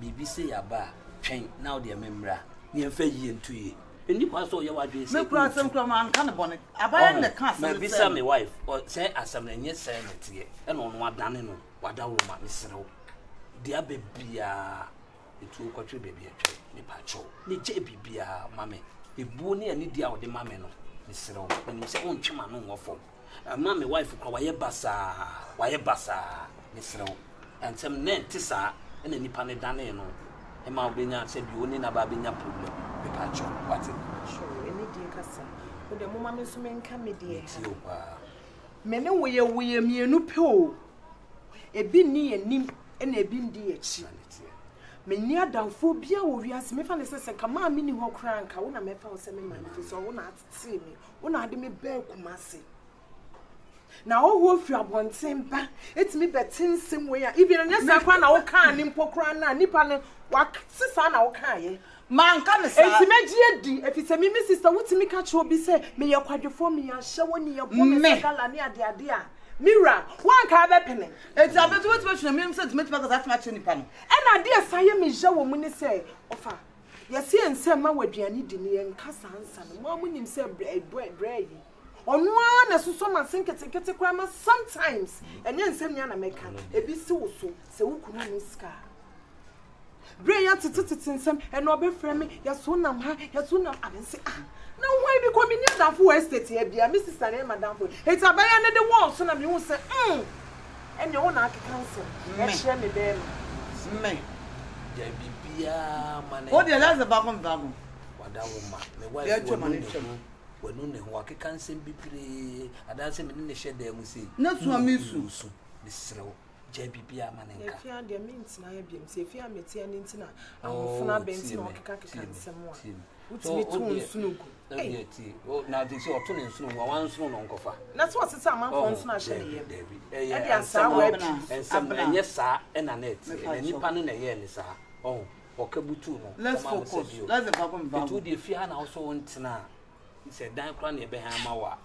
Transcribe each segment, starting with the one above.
bibi say aba twen now the memra ne mfa yi ntu yi eni kwa so ye wadwe say me kura sem kura man kan bone abaye ne kan me bisa me wife or say asam na nye say netie e no no adane no wadawo ma mesrew dia bebia etu kwatwe bebia twe me pacho ne je bibia mame ebuo ne ani dia ode mame no mesrew eni say ontwema no ngofo mame wife kwa waye basa mesrew ansem ne tisa ena nipa ne dane no e ma obenya se bi oni na ba benya problem me pacho what sure eni die kasa o de mo mame so menka me die ti o pa me ne woye mienu pe o ebi ni anim ena ebi ndi echi me ni adamfo bia wo wiase me fa ne sese kama me ni ho kra nka wo na me fa wo se me manifest wo na atete me wo na ade me ba Kumasi na wo ho fi abonten ba etimi betin sim we ya even nya sa kwa na wo kan ni mpokra na nipa ne wa sisa na wo kan ye man kan sa etimegie di efise mi sister wutimi ka che obi se me ye kwadwefo me ya hye wo ni ye bo me kala ni ade a Mira, one ka be pene. It's a bit what you mean said me because that's much ni pan. And ade asaye me je wo mu ni say, ofa. Ye se ensem ma waduane di ni en kasa ansa no. Mo amunim se bra yi. Onu na suso ma senkete kwa ma sometimes enye ensem nya na meka. Ebi si wo so se wo kunu ni ska. Bra ya tititi ensem e no be frame ya so nam ha ya so nam abense ah. Na why be come near that for estate here bia me sister na madam for it's abaya ne the wall so na me hu say and you wanna cancel me share me there me ya bibia mane what the last about come wada wo ma me wife wonu ne ho akeka nsem bibire adanse me ne hye da mu sei na so amesu misrew ja bibia mane nka efia de mint na ya biem se efia metia ni ntina ahofuna benti na okeka nsem wa utimi tun sunugu na de se oto ne sunu wan sunu no nkofa na so sesa amanfo nso na hye ne ye e dia sa we ensem enye sa ena net nipa no na ye ne sa okabutu no let's focus let's go to the fia na also wontina se dan kra na ebe ha ma wa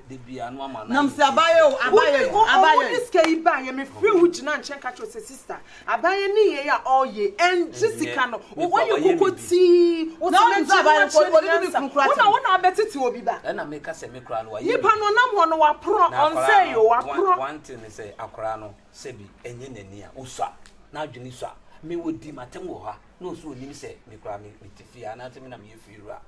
de bia no ama na nam se abaye this kai ba ye me free wuji na nchen ka cho sister abaye ni ye ya oye and Jessica no when you kokoti o se me abaye wona betiti obi ba na me ka se me kra no wa ye pa no nam ho no wa pro on say yo wa pro one thing say akra no se bi enye nani a uswa na adwini swa me wodi matem wo ha no so onim se me kra me tifia na temi na me yefiura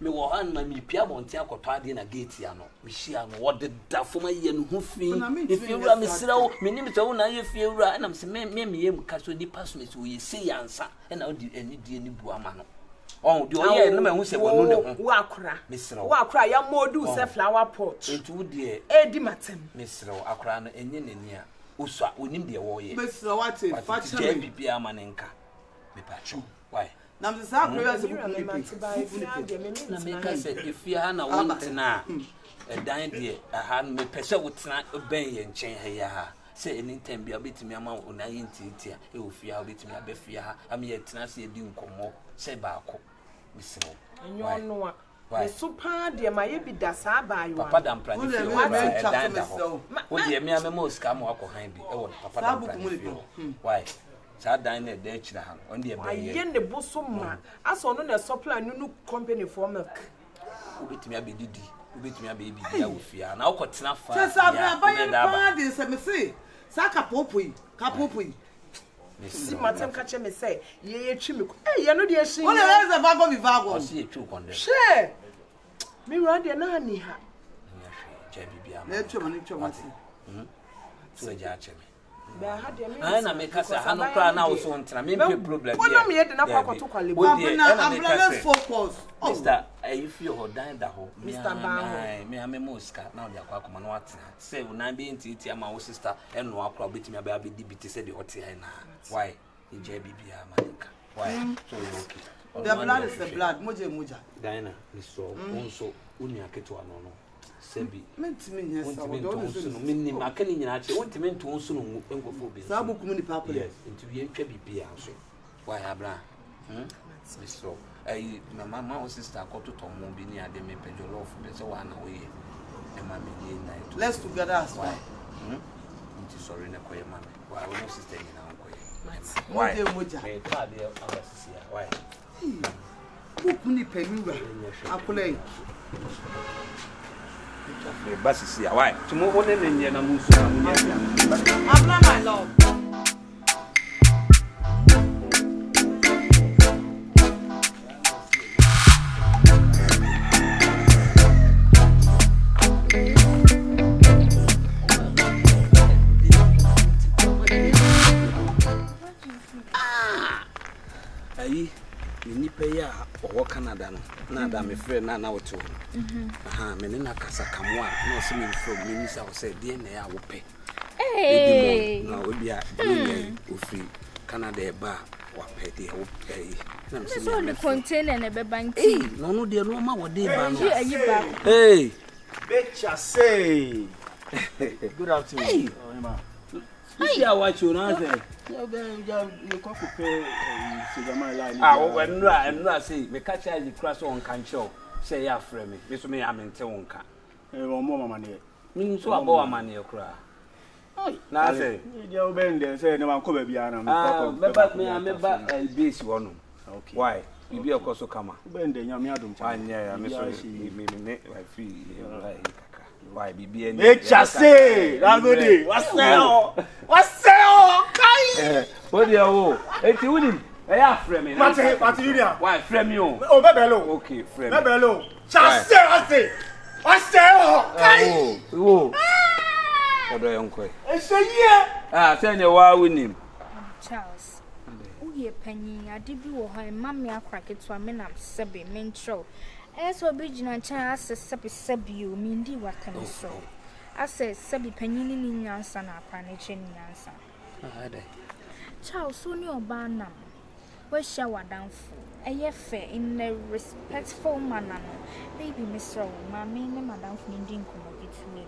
me wo han na me pia bonte akoto ade na gate ya no me hia no wo de da foma ye no hu fi efiura me sirawo me nim se wo na ye fiura na me se me yem ka so nipa so me so ye se yansa na wo di ani die ni bu ama no on di o ye na me hu se wonu ne ho wo akra me sirawo wo akra ya modu se flower pot etu die edi matem me sirawo akra no enye nani a uswa onim de wo ye me sirawo ate fa che bibia manenka me pacho why nam se sa prayer se na me ka se efia na wontina dan de aha me pese wotena ben ye nchen ha ya ha se anytime bia betimi ama ona yintitia e ofia betimi abefia ha am ye tena se edi nkomo se baako misiro enyo no a me super de ma ye bi da sa ba yo papa da mpra ni fi dan da ho wo de me amemo ska ma akọ han bi e wo papa da mpra ni fi why sa dan na de chira ha on de be ye ne boso ma aso no na supply no company for milk ubetimi abedidi ubetimi abebi bia ofia na okotena fa se sa ba ye pa de se me se sa kapopoi si matem ka che me say ye twi me ye no de ehyin o le ze vago mi vago o si etwu konde she mi ro de na ani ha je bibia na etwu mani twu mati so ja che me ba ha de me na me ka se ha no kra na wo so ntina me pe problem here wona me ye de na kwa kwato kwale ba na let's focus Mr. If you hold down the hole, Mr. Baho, me am a mosca now. They are quite common. What say when I be in tea, my sister and no crowd beat me about DBT said the hot here now. Why? The JBB, Manica. Why? So okay. The blood is the blood. Moja. Daina, Miss So, also, Unia Ketua no. Sebi. Meant me, yes, I don't mean, I can't even actually want to mean to also go for business. Sabu community papa, yes, into the HBB also. Why, Abra? Miss So. My mama sister got to Tom be near the Pedro Love, so 1 away. And my night. Let's together as why. Sorry, no, mammy. Why, I was sister in our way. Why? Why? Who puni penura? Akule. Basisi why? Tomorrow morning na musu na munya. Abla my love. Or Canada, no, now my friend, now to Menina Casa Camwa, no swimming from Minister say, DNA, I will pay. Hey, now we be a free Canada bar or pay the whole pay. That's all the container and a bank. No, dear, no, my day, hey, betcha say. Good afternoon. I watch you now. I'm not saying, the catch the crash on can show. Say, ya frame me. This may I'm in Tonka. More money. Means so about money or cry. Now say, you'll bend there, say, no one could be an but me, I remember a base one. Okay. Why? You be a coso come. Bend there, Yamiadum. Yeah, I'm sorry. I feel why be any say, Ragodi, what's that? What's that? What do you owe? It's you. I have frame. Why frame you? Oh, Bebelo. Okay, frame. Bebelo. Just say, what's that? Oh, what do you uncle? It's a year. Send your wow with him. Charles. Oh, ye penny, I did you or mammy, I crack it to a man of Sabby, men show. As for bridging and chance, a sabu, Mindy, what can you so? I said, Sabby penny in your son, our carnation in answer. Charles, soon your barnum. Where shall I down for? A year fair in a respectful manner. Baby, Miss Rowe, my main and Madame Finding come between me.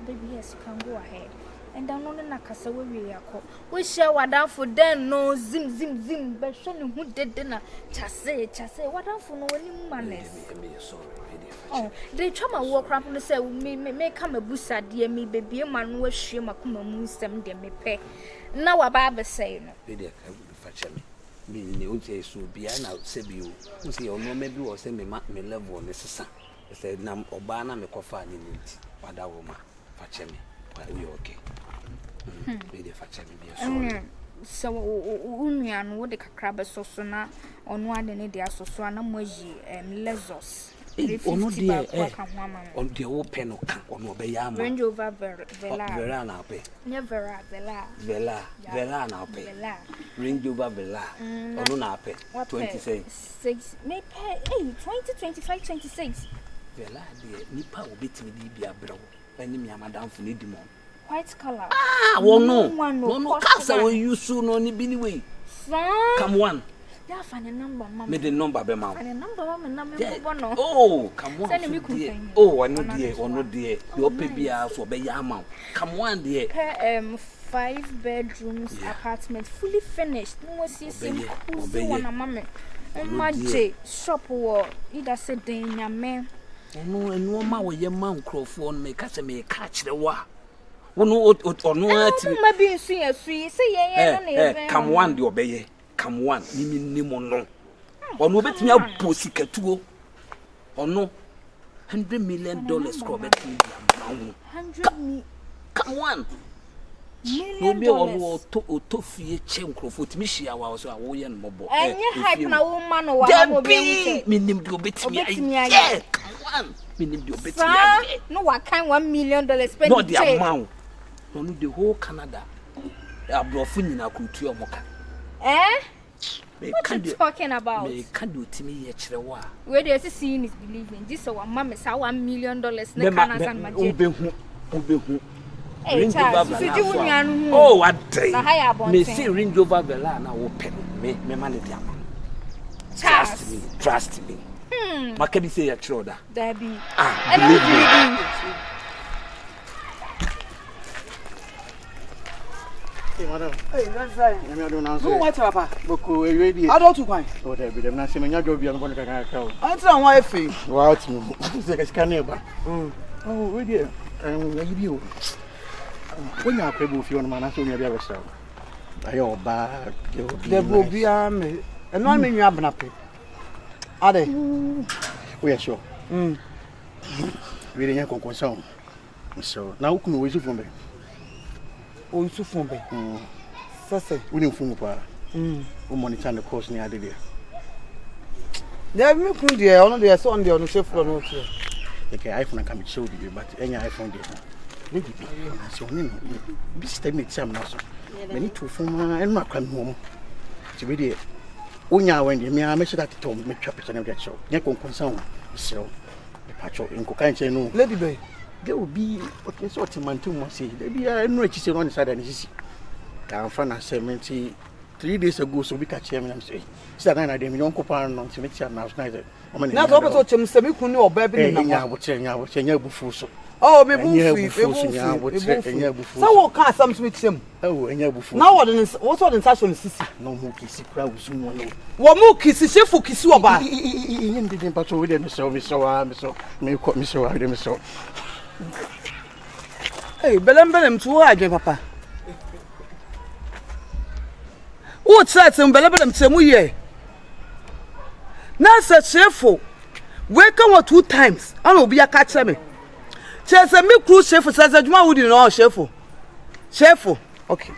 Baby, yes, you can go ahead. And down on the Nakasa, where we are called. We shall I down for then no zim, but showing who did dinner. Chasse, what down for no any manners. Oh, they try my walk around and say, may come a bussa, dear me, baby, a man will share my moon, some dear me pay. Now a barber say, Lady, fetch me. Me, you say, so be I now, say you. You see, or no, maybe or send me level on this son. I said, Nam Obana, me coffee in it. What a woman, fetch me. Are you okay? Lady, fetch me. So, Unian, what the crab so sooner on one and the Asosana Moji and Lesos. Oh, no, dear, on the open or no bayam. Range over Vela, never Vela, now pay. Range over Vela, or no, pay. 26 may pay 20, 25, 26. Vela, dear, Nipa will beat me, be a bro. When me, Madame Finidimon. White color. Ah, well, no, Casa will you soon only be anyway. Come one. Yeah, find a number, Mamma. Made the number, Bema. Find a number, Mamma. Oh, come on. Oh, I know, dear, or no, dear. Your baby house or be yama. Come one, dear. 5 bedrooms apartment, fully finished. No, see, one a mamma. And my J shop or either said, Daina, man. Oh, no, and no more with your mount Crawford may catch the wa. Oh, no, or no, maybe see a sweet, say, come one, the obey. Come one, ni mono. Or no bet me a pussy catuo. Or no $100 million crop at me. 100 million. Come one. No be or to fear chenko for Timishia was a woyan mobile. And you hype na woman or what be meaning to bet me. Yeah, come one. Meaning to bet me. No, I can't $1 million spend. Not the amount. Only the whole Canada. I brought Funina Kultur Moka. What are you talking about? Me can do to me yet. Where there's a scene is believing this or mamma saw $1 million. Hey, Charles, oh, what day? Me see ring over the line. I will pay me money. Trust me. What can you say at Troda? Debbie. Hey, madam. Hey, that's right. I don't know. Who wants Papa? Boko, ready. I don't to quite. Oh, there be them. Not seeing your job. You're going to go. I'm trying my fee. Wow, it's like a scanner. Oh, ready. You. When you're able to feel man, I saw you ever so. Ayo ba. There will be and no mean you have nappy. Are they? We are sure. We didn't have concern. So now who can we do for me? Oh, you for me. Say, we didn't phone pa. We monitor the course near the day. There me could there, only there so on the chef for no. Okay, iPhone can be showed you, but any iPhone there. Maybe so be stay some now. We need to phone and my come home. To be there. Unya when me I make sure that to make chop it and get show. Nya concern so the patrol in Kokanche no. Lady Bay. There will be okay sort of man too much say. There be no reach on the side and this. I'm from a 70 3 days ago so we catch him and say. Said I dem yon kopa no to meet am now night. Na to be to chem se me kunu oba bi na nya nya bufu so. Oh, me bufu. So what can some to chem? Oh, nya bufu. Now what the station sisi? No mu kisi kra wusu no. Wo mu kisi shefu kisi oba. Yin didn't patrol with them so me so Hey, belem tu aje papa. Who said some belem temu ye? Na se shefu. We come 2 times. An obi aka me. Chese me crew shefu says adwuma wudi no shefu. Shefu. Okay.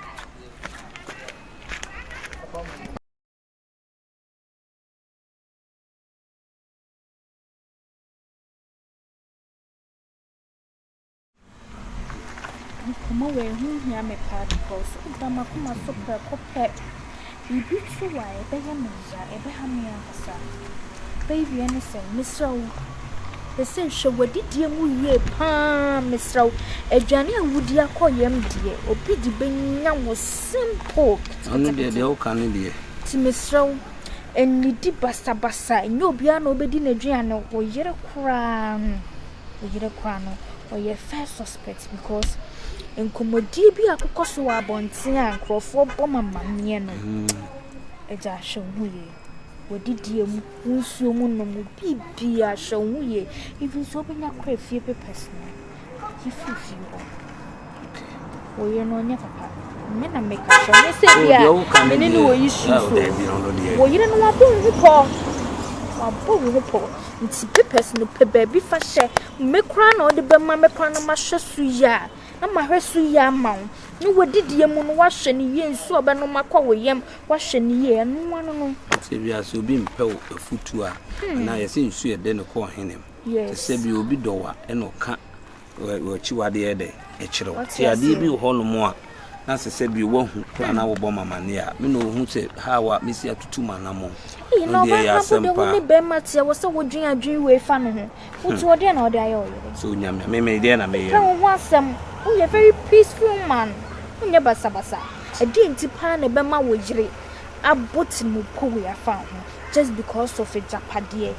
Come away, here me particles. Dama kuma super copet. You beat so why, baby, anything, Miss Rowe. The same show what did you move Miss Rowe? A Johnny would you call yam dear, or pretty being was simple. I know the old candy. To Miss Rowe, and the deep basta, no piano bedin a giano, or yet a crown, or your first suspect because. En komodi bi akoko so abonten ankrofo boma mamie no eja hwuye wodidie mu nsuo mu no mu bibia hwuye even so benya kwa fie papers no yififi o oye no nya papa me na make sure me say bia me ni wo yisu so wo yire no wabo po nti papers no pe ba bi fa hye me kra na ode be ma me kra na ma hwe su ya ama hwesu ya ma ni wodidie mu no wahwe ni ye nsu oba no makwa wo yem wahwe ni ye no ano no se bia so bi mpe afutu a na ye se nsu ye de ne ko henem se bi obi dowa e no ka wo chiwade ye de e kire wo ti ade bi ho no mo a na se bi wo hu kra na wo bo mama ne a me no hu se ha wa mesi atutu manamo no de ya sempa ni be matia wo se wo dwen adwen we fa no ho wutu ode na ode ayo so nyame me de na me ye kan wo asem oh, you're a very peaceful man. Unya basa. A dinti pan a bema wajre. A bot mu po we are found just because of a japadier.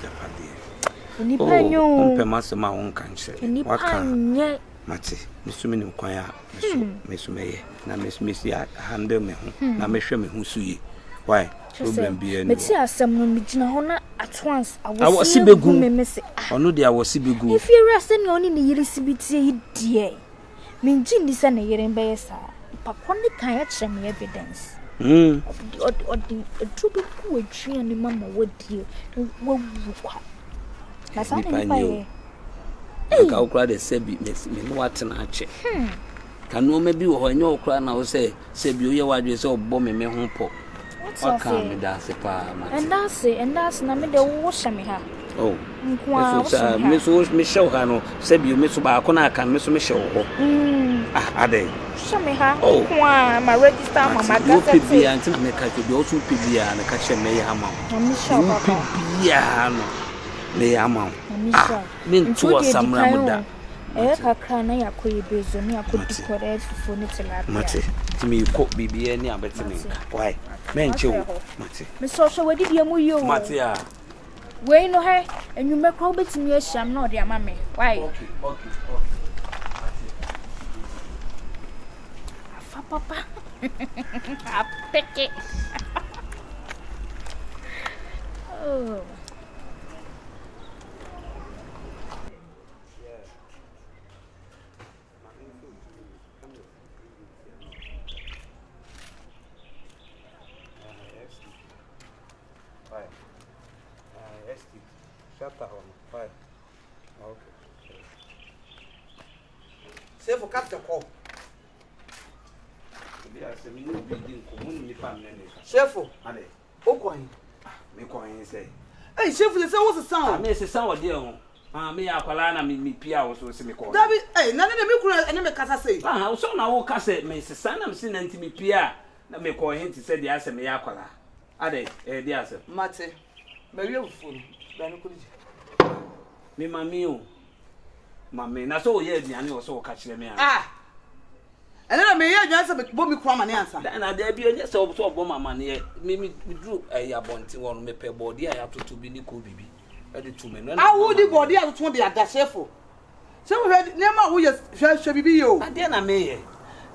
Nipanyo. Pemasema won kanche. Nipanye. Mate, misumini kwaya mesumeye. Na mesumisi handle me ho. Na mehwe me ho suye. Why? Problem be any. Meti asem no migina ho na at once I was sibegu me mese. Ono de awo sibegu. If you rest any oni ni yiri sibiti die. Minji ni se na yere mbe yesa. Papa ni kan ya kire me evidence. Odi trubi ku adwia ni mama wodie. Wo kwa. Na sa ni pa ye. Ka okra de sebi me no watena ache. Kanu me bi wo ho nya okra na wo se bi o ye wadwe se obbo me ho po. What can me da se pa ma. And that's na me de wo hye me ha. Oh. So me so me show ha no se bi me so ba ko na aka me so me show ho. Ade. Hye me ha. Kwa ma register mama gasa. Wo bi anti na me ka bi o tun bi ya na ka hye me ya ma. Me show papa. Bi ya no. Me ya ma. Me ntu osamra mu da. Kakra na yakoye bezo ni akodi correct for ni tilapia. Mate. Timi ko bibie ni abetimi. Why? Menche mate. Me so wadi dia mu yo. Mate ya. We no he enwume kwa obetimi ahyam na ode ama me. Why? Okay. Afa papa. Apeke. Oh. after home. Why? Okay. Say for cut the call. Chefo. Ade. Okwan. Me coin say. Hey, chef, you say what's the sound? Me say sound dear. Me akwala na me pia wo so se me call. Dabi, hey, na me kura ene me kasa say. Ah, so na wo kasa me se sana me se na nti me pia na me call him to say the ase me akwala. Ade, the ase. Mate. Me wi fufu. Ba no kudi. Me mami o. Mami, na so ye aduane wo so ka kire me a. Ah. Ene na me ye aduane se bo mi kura mane ansa. Na da bi onye se so bo mama ne me dru abonti won me pe body a ya totu bi ni ko bibi. E de tu me no. Ah, wo di body a to de ada chefo. Se wo nema wo ye hwe bibi ye o. Ade na me ye.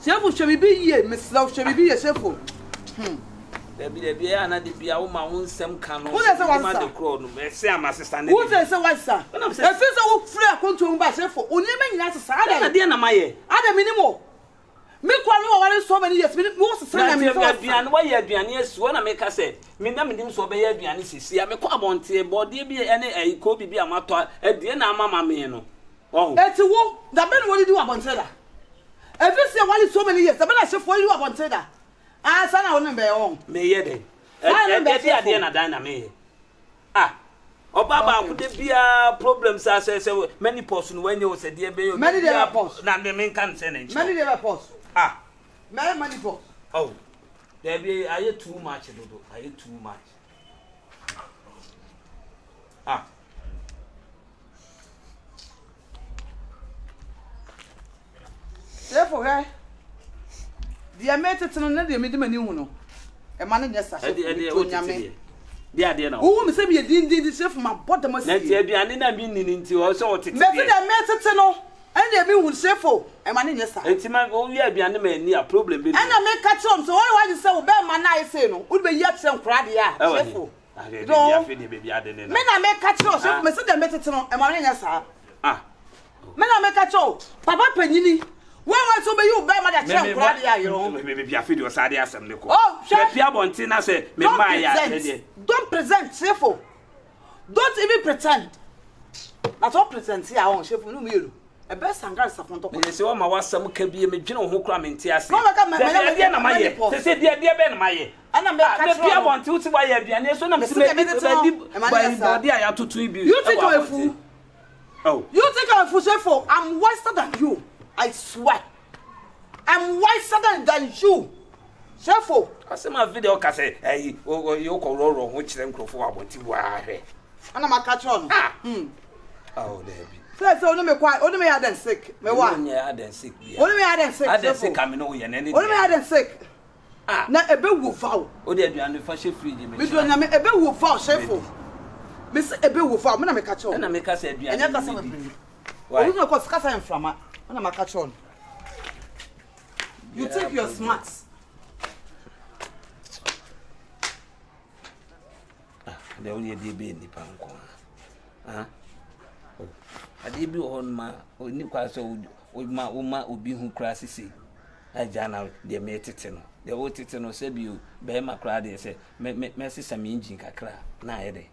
Chefo hwe bibi ye, me slaw hwe bibi ye chefo. Debi ya na de bia wo ma wo nsem ka no. Wo say one ma de sir. crowd no. Me say am sister ne. Wo say one sir. E fi say wo free akonto ba chefo. Oni me nyina sesa ada. Na de na maye. Ada minimo. Me kwa no wale so many years. Me sesa na me for. Aduane wa ye aduane asu na me ka say. Me na me dim so be ye aduane sisi. Me kwa abonte body bi ene ko bibi amato. Ade na mama me no. Oh. Eti wo, da be no wodi wa bonte da. E fi say wale so many years. Da be na chefo wodi wa bonte da. Ah, sana won be on. Me ye de. E ade na Daina me ye. Ah. Oba ba ku de bia problems as say many person when you say dey be Many dey post. Na me kan say na. Many dey post. Ah. Many post. Oh. There be are too much dodo. Are too much. Ah. Therefore, hey. The mate to no dey me di mani hu no. E ma ne nyesa chef. Dia na. Wo me say be din chef ma bottom ma na ti aduane na bi nini nti o so otete. Me say the mate to no. And dey me hu chef o. E ma ne nyesa. Enti ma o wi aduane ma ni a problem be. And na me catch am so why you say wo be ma na I say no. Wo be yi akyem kra de a chef o. Ya fe de be ade ne. Me na me catch am chef me say the mate to no. E ma ne nyesa. Ah. Me na me catch am. Papa panyini. When so be you be ma da kyem kra de a yo. Me be bia fe de o sa de asem ne ko. Oh, chef. Pia bonti na say me ma ya de. Don't present, chef. Don't even pretend. That's all present here on chef no me. A best sangara safonto. Me say o ma wasam ka bi me dwene ho kra me nti ase. No make me na maye. Say dia be na maye. Ana me catch pia bonti uti wa ya aduane so na me say me body a ya tutu bi. You think I'm a fool? Oh. You think I'm a fool, chef? I'm wiser than you. I swear. I'm wiser than you. Chef. Ase ma video ka say you ko roro ho kire nkrofo abonti bu ahwe. Ana ma catch on. Oh, there be. So no me quite, only me had them sick. Me what? Only had them sick. Only me had them sick. Had them sick am no ye na ni. Only me had them sick. Ah. Na ebe wo foul. O de aduane fa she free me. Me do na me ebe wo foul chef. Me say ebe wo foul, me na me catch on. Na me ka say aduane. Enya ka say me. Why? No cause kasa en frama. Na ma catch on. You think you're smart. The only dey be ni pa nko. Ah. Oh. Ade bi ho ma oni kwa so o ma obi hu kra sisi. Aja na de me tete no. De wo tete no se bi o be ma kra de se me sisa me engine kakra na ye de.